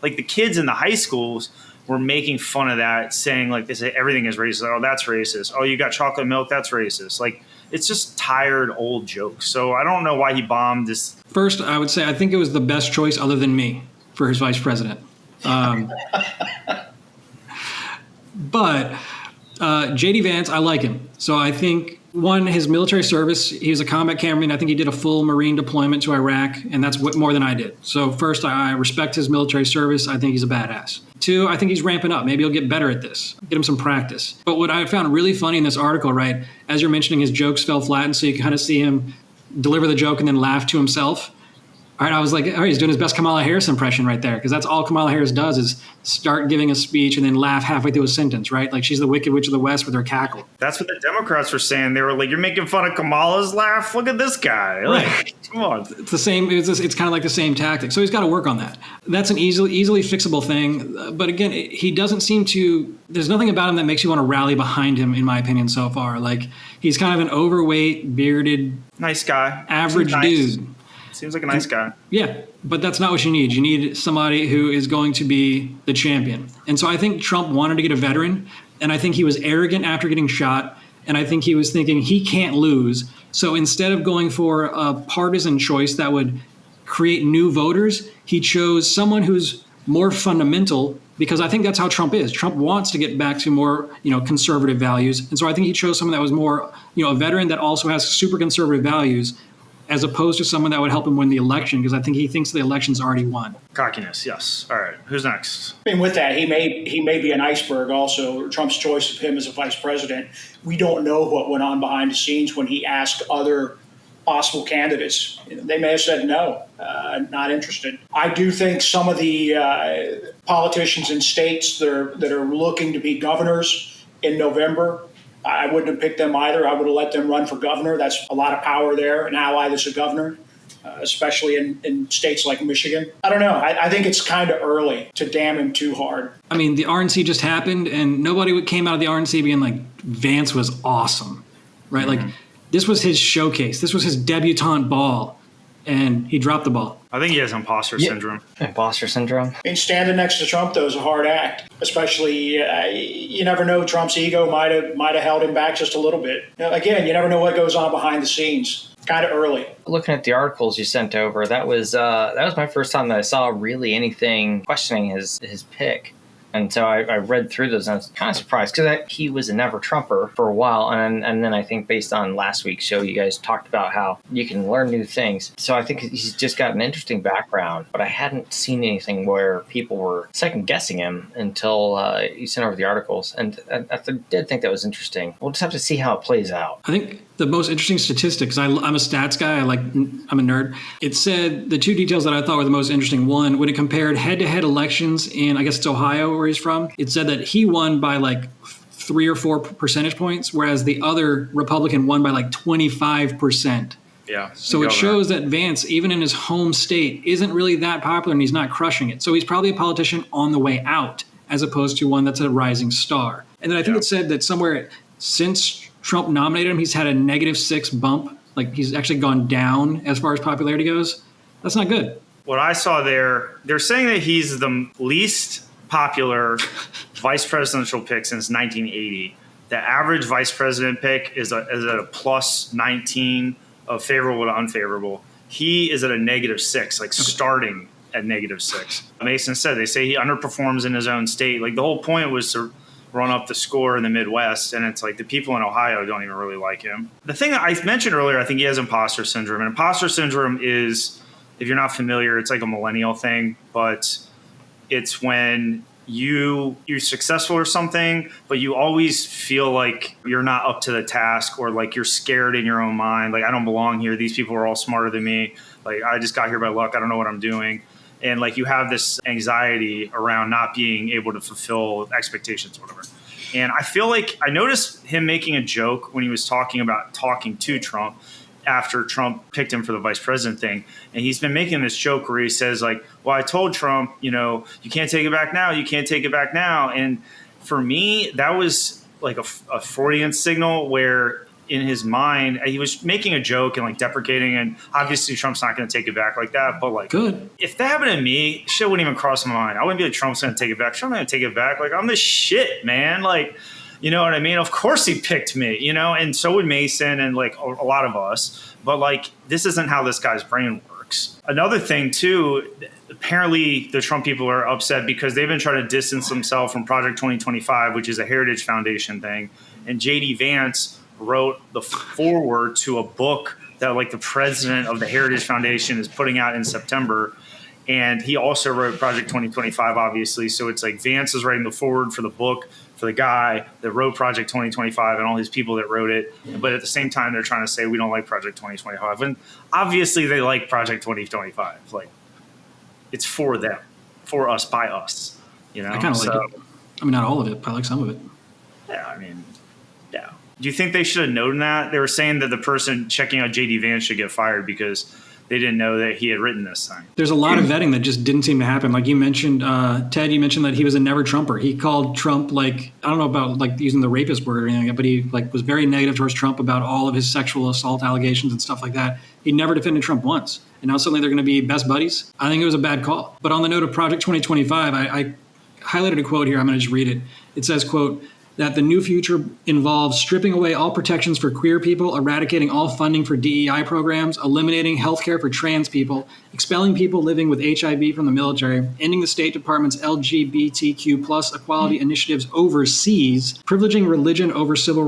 Like the kids in the high schools were making fun of that, saying like they say everything is racist. Oh, that's racist. Oh, you got chocolate milk, that's racist. Like it's just tired old jokes. So I don't know why he bombed this. First, I would say I think it was the best choice other than me for his vice president. But J.D. Vance, I like him. So I think, one, his military service, he was a combat cameraman. I think he did a full Marine deployment to Iraq, and that's more than I did. So first, I respect his military service. I think he's a badass. 2, I think he's ramping up. Maybe he'll get better at this, get him some practice. But what I found really funny in this article, right, as you're mentioning, his jokes fell flat, and so you kind of see him deliver the joke and then laugh to himself. All right, I was like, all right, he's doing his best Kamala Harris impression right there, because that's all Kamala Harris does is start giving a speech and then laugh halfway through a sentence, right? Like she's the Wicked Witch of the West with her cackle. That's what the Democrats were saying. They were like, you're making fun of Kamala's laugh? Look at this guy. Right. Like, come on. It's the same. It's kind of like the same tactic. So he's got to work on that. That's an easily fixable thing. But again, he doesn't seem to – there's nothing about him that makes you want to rally behind him, in my opinion, so far. Like he's kind of an overweight, bearded – nice guy. Average dude. Seems like a nice guy. Yeah, but that's not what you need. You need somebody who is going to be the champion. And so I think Trump wanted to get a veteran, and I think he was arrogant after getting shot, and I think he was thinking he can't lose. So instead of going for a partisan choice that would create new voters, he chose someone who's more fundamental, because I think that's how Trump is. Trump wants to get back to more, conservative values. And so I think he chose someone that was more, a veteran that also has super conservative values, as opposed to someone that would help him win the election, because I think he thinks the election's already won. Cockiness, yes. All right, who's next? I mean, with that, he may be an iceberg also. Trump's choice of him as a vice president. We don't know what went on behind the scenes when he asked other possible candidates. They may have said no, not interested. I do think some of the politicians in states that are looking to be governors in November, I wouldn't have picked them either. I would have let them run for governor. That's a lot of power there, an ally that's a governor, especially in states like Michigan. I don't know. I think it's kind of early to damn him too hard. I mean, the RNC just happened, and nobody came out of the RNC being like, Vance was awesome, right? Mm-hmm. Like, this was his showcase. This was his debutante ball, and he dropped the ball. I think he has imposter syndrome. Imposter syndrome. I mean, standing next to Trump, though, is a hard act. Especially, you never know. Trump's ego might have held him back just a little bit. Again, you never know what goes on behind the scenes. Kind of early. Looking at the articles you sent over, that was my first time that I saw really anything questioning his pick. And so I read through those, and I was kind of surprised because he was a never Trumper for a while. And then I think based on last week's show, you guys talked about how you can learn new things. So I think he's just got an interesting background, but I hadn't seen anything where people were second guessing him until you sent over the articles. And I did think that was interesting. We'll just have to see how it plays out. I think the most interesting statistics, I'm a stats guy, I'm a nerd. It said the two details that I thought were the most interesting. One, when it compared head-to-head elections in, I guess it's Ohio where he's from, it said that he won by like 3 or 4 percentage points, whereas the other Republican won by like 25%. Yeah. So it shows that Vance, even in his home state, isn't really that popular and he's not crushing it. So he's probably a politician on the way out as opposed to one that's a rising star. And then I think it said that somewhere since Trump nominated him, he's had a -6 bump. Like he's actually gone down as far as popularity goes. That's not good. What I saw there, they're saying that he's the least popular vice presidential pick since 1980. The average vice president pick is at a +19 of favorable to unfavorable. He is at a -6, like starting at -6. Mason said, they say he underperforms in his own state. Like the whole point was to run up the score in the Midwest, and it's like the people in Ohio don't even really like him. The thing that I mentioned earlier, I think he has imposter syndrome. And imposter syndrome is, if you're not familiar, it's like a millennial thing, but it's when you're successful or something, but you always feel like you're not up to the task, or like you're scared in your own mind. Like, I don't belong here. These people are all smarter than me. Like, I just got here by luck. I don't know what I'm doing. And like you have this anxiety around not being able to fulfill expectations or whatever. And I feel like I noticed him making a joke when he was talking to Trump after Trump picked him for the vice president thing. And he's been making this joke where he says like, well, I told Trump, you can't take it back now. You can't take it back now. And for me, that was like a Freudian signal where in his mind, he was making a joke and like deprecating, and obviously Trump's not going to take it back like that. But like, good. If that happened to me, shit wouldn't even cross my mind. I wouldn't be like, Trump's going to take it back. Trump's going to take it back. Like, I'm the shit, man. Like, you know what I mean? Of course he picked me, and so would Mason and like a lot of us. But like, this isn't how this guy's brain works. Another thing too, apparently the Trump people are upset because they've been trying to distance themselves from Project 2025, which is a Heritage Foundation thing. And J.D. Vance wrote the foreword to a book that like the president of the Heritage Foundation is putting out in September. And he also wrote Project 2025, obviously. So it's like Vance is writing the foreword for the book for the guy that wrote Project 2025 and all his people that wrote it. But at the same time, they're trying to say we don't like Project 2025. And obviously they like Project 2025. Like, it's for them, for us, by us. I kind of like it. I mean, not all of it, but I like some of it. Yeah, I mean, yeah. Do you think they should have known that? They were saying that the person checking out J.D. Vance should get fired because they didn't know that he had written this thing. There's a lot of vetting that just didn't seem to happen. Like you mentioned, Ted, you mentioned that he was a never Trumper. He called Trump, like, I don't know about like using the rapist word or anything, but he like was very negative towards Trump about all of his sexual assault allegations and stuff like that. He never defended Trump once. And now suddenly they're going to be best buddies. I think it was a bad call. But on the note of Project 2025, I highlighted a quote here. I'm going to just read it. It says, quote, that the new future involves stripping away all protections for queer people, eradicating all funding for DEI programs, eliminating healthcare for trans people, expelling people living with HIV from the military, ending the State Department's LGBTQ plus equality initiatives overseas, privileging religion over civil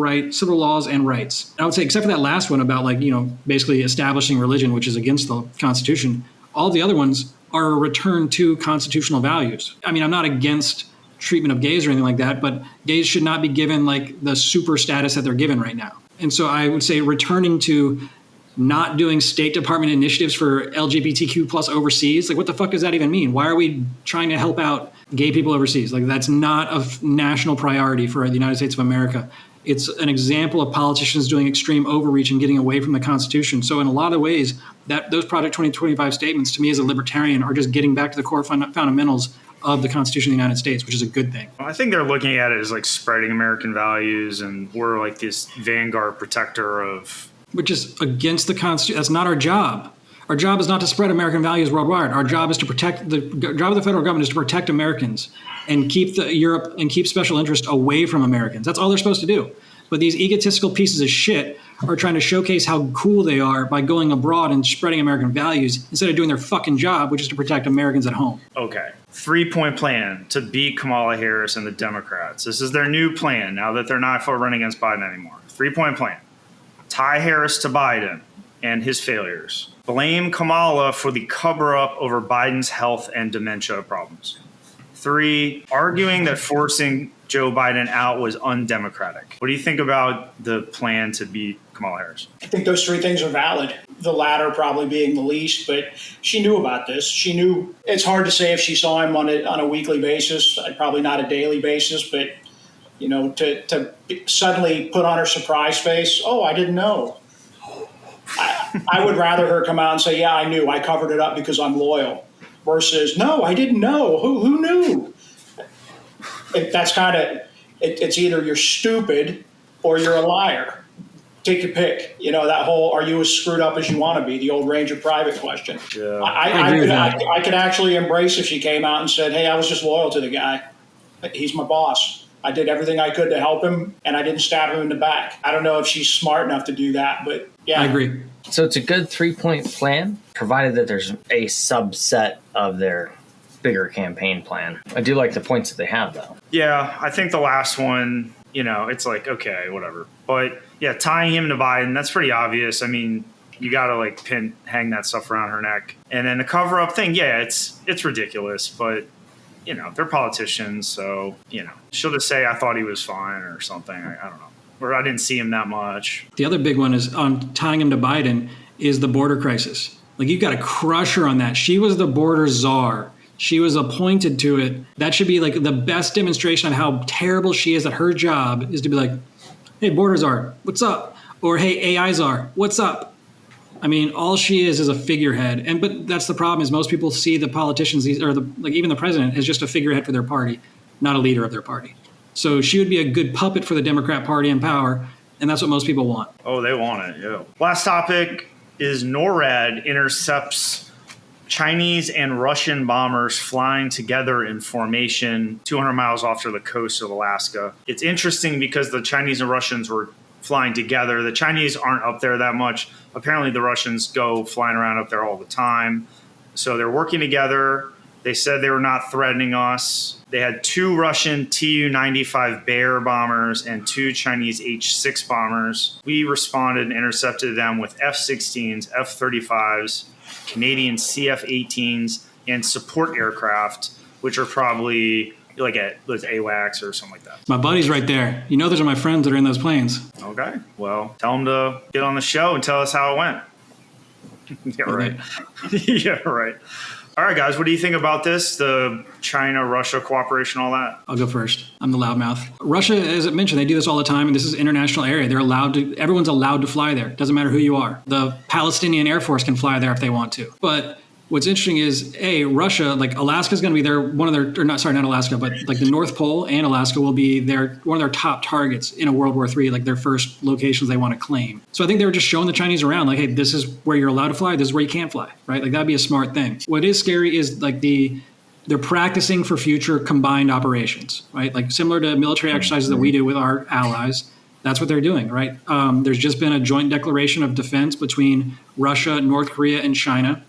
laws and rights. And I would say, except for that last one about like, basically establishing religion, which is against the Constitution, all the other ones are a return to constitutional values. I mean, I'm not against treatment of gays or anything like that, but gays should not be given like the super status that they're given right now. And so I would say returning to not doing State Department initiatives for LGBTQ plus overseas, like what the fuck does that even mean? Why are we trying to help out gay people overseas? Like that's not a national priority for the United States of America. It's an example of politicians doing extreme overreach and getting away from the Constitution. So in a lot of ways, those Project 2025 statements to me as a libertarian are just getting back to the core fundamentals of the Constitution of the United States, which is a good thing. I think they're looking at it as like spreading American values, and we're like this vanguard protector of... Which is against the Constitution. That's not our job. Our job is not to spread American values worldwide. Our job is to protect, the job of the federal government is to protect Americans and keep Europe and keep special interest away from Americans. That's all they're supposed to do. But these egotistical pieces of shit are trying to showcase how cool they are by going abroad and spreading American values instead of doing their fucking job, which is to protect Americans at home. Okay. 3-point plan to beat Kamala Harris and the Democrats. This is their new plan now that they're not running against Biden anymore. 3-point plan. Tie Harris to Biden and his failures. Blame Kamala for the cover-up over Biden's health and dementia problems. 3, arguing that forcing Joe Biden out was undemocratic. What do you think about the plan to beat Kamala Harris? I think those 3 things are valid. The latter probably being the least, but she knew about this. She knew. It's hard to say if she saw him on a weekly basis, probably not a daily basis, but to suddenly put on her surprise face, oh, I didn't know. I would rather her come out and say, yeah, I knew. I covered it up because I'm loyal. Versus, no, I didn't know. Who knew? That's kind of, it's either you're stupid or you're a liar. Take your pick. That whole, are you as screwed up as you want to be? The old Ranger Private question. Yeah. I could actually embrace if she came out and said, hey, I was just loyal to the guy. He's my boss. I did everything I could to help him, and I didn't stab him in the back. I don't know if she's smart enough to do that, but yeah. I agree. So it's a good 3-point plan, provided that there's a subset of their bigger campaign plan. I do like the points that they have, though. Yeah, I think the last one, it's like, okay, whatever. But yeah, tying him to Biden, that's pretty obvious. I mean, you got to hang that stuff around her neck. And then the cover up thing, yeah, it's ridiculous, but they're politicians, so, she'll just say, I thought he was fine or something. I don't know. Or I didn't see him that much. The other big one is on tying him to Biden is the border crisis. You've got to crush her on that. She was the border czar. She was appointed to it. That should be the best demonstration of how terrible she is at her job is to be like, hey, border czar, what's up? Or hey, AI czar, what's up? I mean, all she is a figurehead. But that's the problem is most people see the politicians, or even the president, as just a figurehead for their party, not a leader of their party. So she would be a good puppet for the Democrat Party in power, and that's what most people want. Oh, they want it, yeah. Last topic is NORAD intercepts Chinese and Russian bombers flying together in formation 200 miles off to the coast of Alaska. It's interesting because the Chinese and Russians were flying together. The Chinese aren't up there that much. Apparently the Russians go flying around up there all the time. So they're working together. They said they were not threatening us. They had 2 Russian Tu-95 Bear bombers and 2 Chinese H-6 bombers. We responded and intercepted them with F-16s, F-35s, Canadian CF-18s, and support aircraft, which are probably at those AWACS or something like that. My buddy's right there. Those are my friends that are in those planes. Okay. Well, tell them to get on the show and tell us how it went. Yeah, right. Yeah, right. All right, guys, what do you think about this? The China-Russia cooperation, all that? I'll go first. I'm the loudmouth. Russia, as I mentioned, they do this all the time, and this is international area. Everyone's allowed to fly there. Doesn't matter who you are. The Palestinian Air Force can fly there if they want to. But what's interesting is, Russia, Alaska's going to be not Alaska, but the North Pole and Alaska will be one of their top targets in a World War III, their first locations they want to claim. So I think they were just showing the Chinese around, hey, this is where you're allowed to fly, this is where you can't fly, right? That'd be a smart thing. What is scary is they're practicing for future combined operations, right? Similar to military exercises that we do with our allies. That's what they're doing, right? There's just been a joint declaration of defense between Russia, North Korea, and China.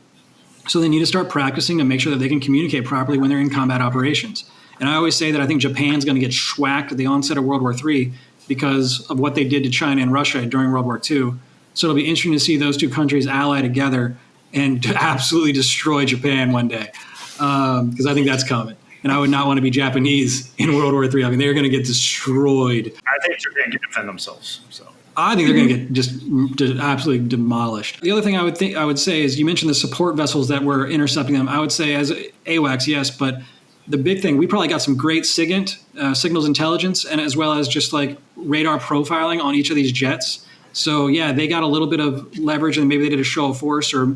So they need to start practicing to make sure that they can communicate properly when they're in combat operations. And I always say that I think Japan's going to get schwacked at the onset of World War III because of what they did to China and Russia during World War II. So it'll be interesting to see those 2 countries ally together and to absolutely destroy Japan one day, because I think that's coming. And I would not want to be Japanese in World War III. I mean, they're going to get destroyed. I think they're going to defend themselves. So I think they're going to get just absolutely demolished. The other thing I would say is you mentioned the support vessels that were intercepting them. I would say as AWACS, yes, but the big thing, we probably got some great SIGINT, signals intelligence, and as well as just radar profiling on each of these jets. So yeah, they got a little bit of leverage and maybe they did a show of force or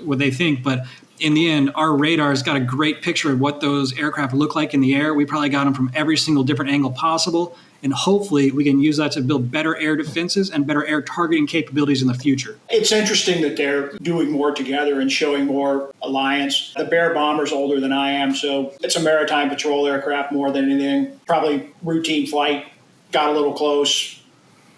what they think, but in the end, our radar's got a great picture of what those aircraft look like in the air. We probably got them from every single different angle possible. And hopefully we can use that to build better air defenses and better air targeting capabilities in the future. It's interesting that they're doing more together and showing more alliance. The Bear bomber's older than I am, so it's a maritime patrol aircraft more than anything. Probably routine flight, got a little close,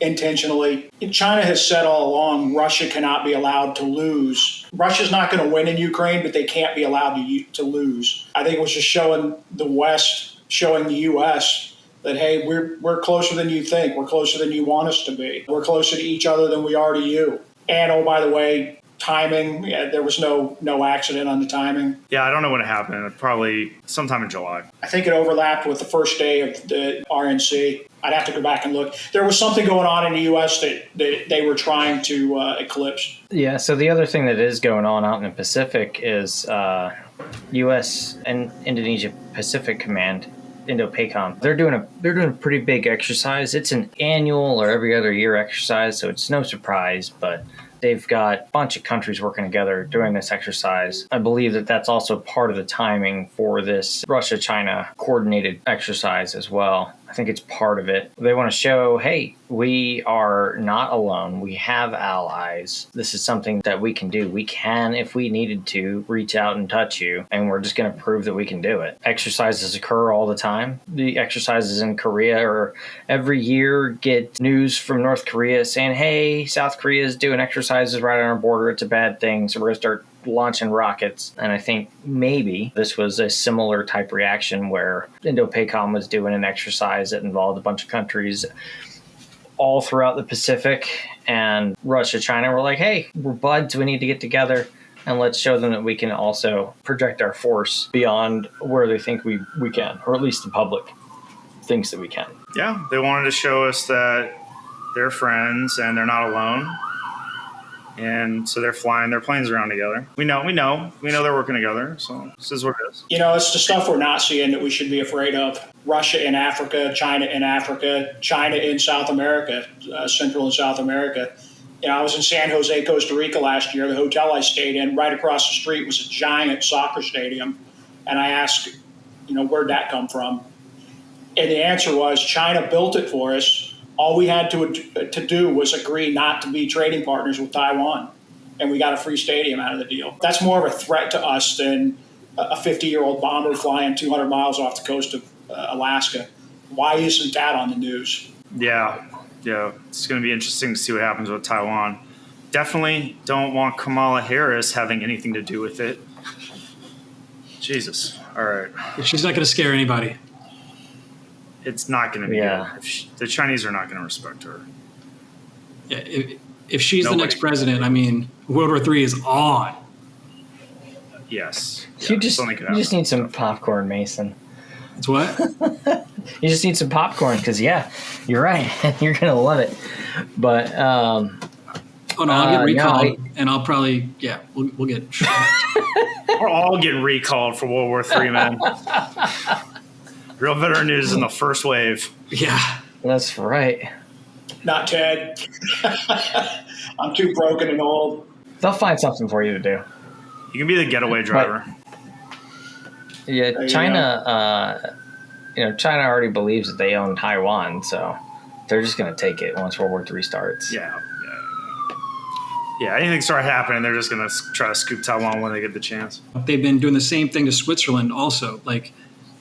intentionally. China has said all along Russia cannot be allowed to lose. Russia's not going to win in Ukraine, but they can't be allowed to lose. I think it was just showing the West, showing the U.S., that, hey, we're closer than you think. We're closer than you want us to be. We're closer to each other than we are to you. And, oh, by the way, timing, there was no accident on the timing. Yeah, I don't know when it happened. Probably sometime in July. I think it overlapped with the first day of the RNC. I'd have to go back and look. There was something going on in the U.S. that they were trying to eclipse. Yeah, so the other thing that is going on out in the Pacific is U.S. and Indonesia Pacific Command, Indo-PACOM. They're doing a pretty big exercise. It's an annual or every other year exercise, so it's no surprise, but they've got a bunch of countries working together doing this exercise. I believe that that's also part of the timing for this Russia-China coordinated exercise as well. I think it's part of it. They want to show, hey, we are not alone. We have allies. This is something that we can do. We can, if we needed to, reach out and touch you, and we're just going to prove that we can do it. Exercises occur all the time. The exercises in Korea or every year get news from North Korea saying, hey, South Korea is doing exercises right on our border. It's a bad thing, so we're going to start launching rockets. And I think maybe this was a similar type reaction where Indo-PACOM was doing an exercise that involved a bunch of countries all throughout the Pacific, and Russia, China were like, hey, we're buds, we need to get together and let's show them that we can also project our force beyond where they think we can, or at least the public thinks that we can. Yeah, they wanted to show us that they're friends and they're not alone. And so they're flying their planes around together. We know they're working together. So this is what it is. It's the stuff we're not seeing that we should be afraid of. Russia in Africa, China in South America, Central and South America. I was in San Jose, Costa Rica last year. The hotel I stayed in, right across the street was a giant soccer stadium. And I asked, where'd that come from? And the answer was China built it for us. All we had to do was agree not to be trading partners with Taiwan, and we got a free stadium out of the deal. That's more of a threat to us than a 50-year-old bomber flying 200 miles off the coast of Alaska. Why isn't that on the news? Yeah. It's going to be interesting to see what happens with Taiwan. Definitely don't want Kamala Harris having anything to do with it. Jesus. All right. She's not going to scare anybody. It's not going to be. Yeah. The Chinese are not going to respect her. Yeah, if she's the next president, World War III is on. Yes. You just need some popcorn, Mason. It's what? You just need some popcorn because, you're right. You're going to love it. But I'll get recalled, and I'll probably we'll get. We're all getting recalled for World War III, man. Real veteran news in the first wave. Yeah. That's right. Not Ted. I'm too broken and old. They'll find something for you to do. You can be the getaway driver. Yeah, China. China already believes that they own Taiwan, so they're just going to take it once World War III starts. Yeah. Anything start happening, they're just going to try to scoop Taiwan when they get the chance. They've been doing the same thing to Switzerland also. Like,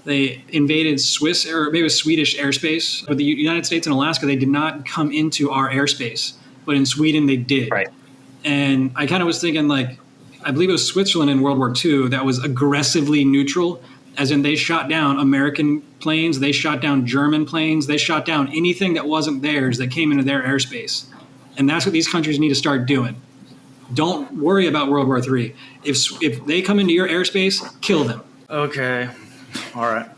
they invaded Swiss or maybe it was Swedish airspace. But the United States and Alaska, they did not come into our airspace. But in Sweden, they did. Right. And I kind of was thinking, I believe it was Switzerland in World War II that was aggressively neutral, as in they shot down American planes, they shot down German planes, they shot down anything that wasn't theirs that came into their airspace. And that's what these countries need to start doing. Don't worry about World War III. If they come into your airspace, kill them. Okay. All right.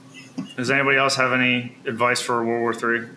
Does anybody else have any advice for World War III?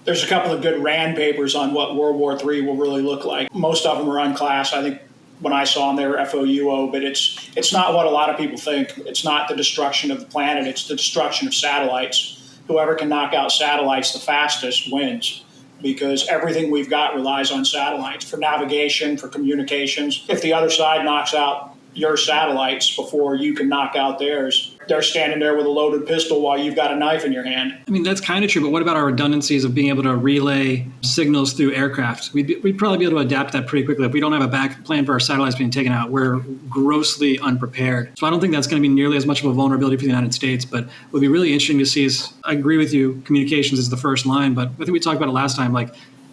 There's a couple of good RAND papers on what World War III will really look like. Most of them are unclassed. I think when I saw them, they were FOUO, but it's not what a lot of people think. It's not the destruction of the planet. It's the destruction of satellites. Whoever can knock out satellites the fastest wins, because everything we've got relies on satellites for navigation, for communications. If the other side knocks out your satellites before you can knock out theirs, they're standing there with a loaded pistol while you've got a knife in your hand. That's kind of true, but what about our redundancies of being able to relay signals through aircraft? We'd probably be able to adapt that pretty quickly. If we don't have a back plan for our satellites being taken out, we're grossly unprepared. So I don't think that's going to be nearly as much of a vulnerability for the United States, but what would be really interesting to see is, I agree with you, communications is the first line, but I think we talked about it last time,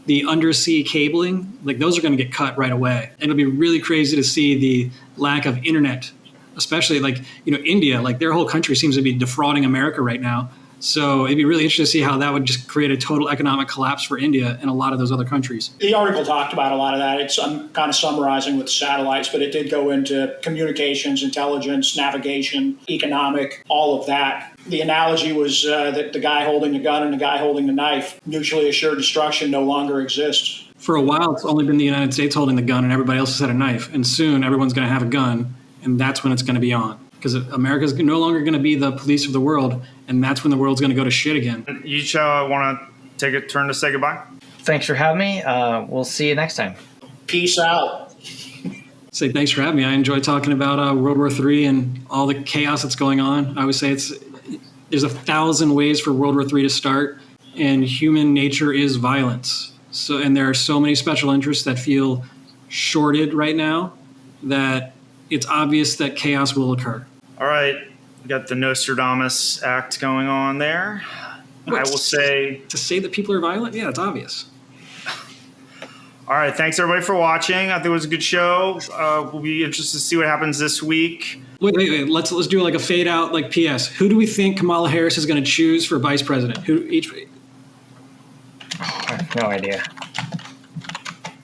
the undersea cabling, like those are going to get cut right away. And it'll be really crazy to see the lack of internet, especially like, India, like their whole country seems to be defrauding America right now. So it'd be really interesting to see how that would just create a total economic collapse for India and a lot of those other countries. The article talked about a lot of that. I'm kind of summarizing with satellites, but it did go into communications, intelligence, navigation, economic, all of that. The analogy was that the guy holding the gun and the guy holding the knife, mutually assured destruction no longer exists. For a while, it's only been the United States holding the gun and everybody else has had a knife. And soon everyone's going to have a gun, and that's when it's going to be on. Because America's no longer going to be the police of the world, and that's when the world's going to go to shit again. You each want to take a turn to say goodbye? Thanks for having me. We'll see you next time. Peace out. Say thanks for having me. I enjoy talking about World War III and all the chaos that's going on. I would say there's 1,000 ways for World War III to start, and human nature is violence. And there are so many special interests that feel shorted right now that it's obvious that chaos will occur. All right. We got the Nostradamus act going on there. I will say... To say that people are violent? Yeah, it's obvious. All right. Thanks, everybody, for watching. I think it was a good show. We'll be interested to see what happens this week. Wait. Let's do like a fade out, like PS. Who do we think Kamala Harris is going to choose for vice president? I have no idea.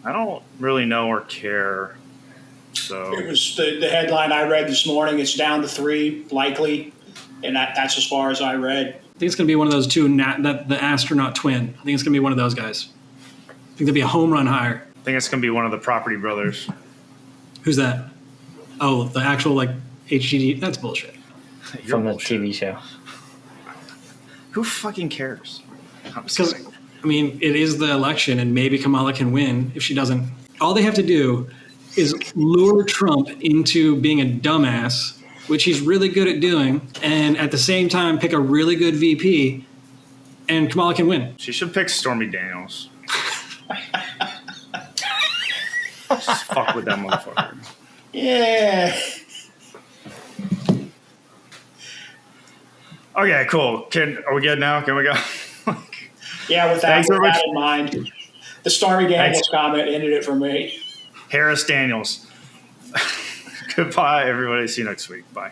I don't really know or care. So It was the headline I read this morning. It's down to 3, likely, and that's as far as I read. I think it's going to be one of those two, the astronaut twin. I think it's going to be one of those guys. I think there'll be a home run hire. I think it's going to be one of the Property Brothers. Who's that? Oh, the actual like HGD. That's bullshit. From the TV show. Who fucking cares? Because, I mean, it is the election, and maybe Kamala can win if she doesn't. All they have to do is lure Trump into being a dumbass, which he's really good at doing, and at the same time pick a really good VP, and Kamala can win. She should pick Stormy Daniels. Just fuck with that motherfucker. Yeah. Okay, cool. Are we good now? Can we go? Yeah, with that in mind, the Stormy Daniels comment ended it for me. Harris Daniels. Goodbye, everybody. See you next week. Bye.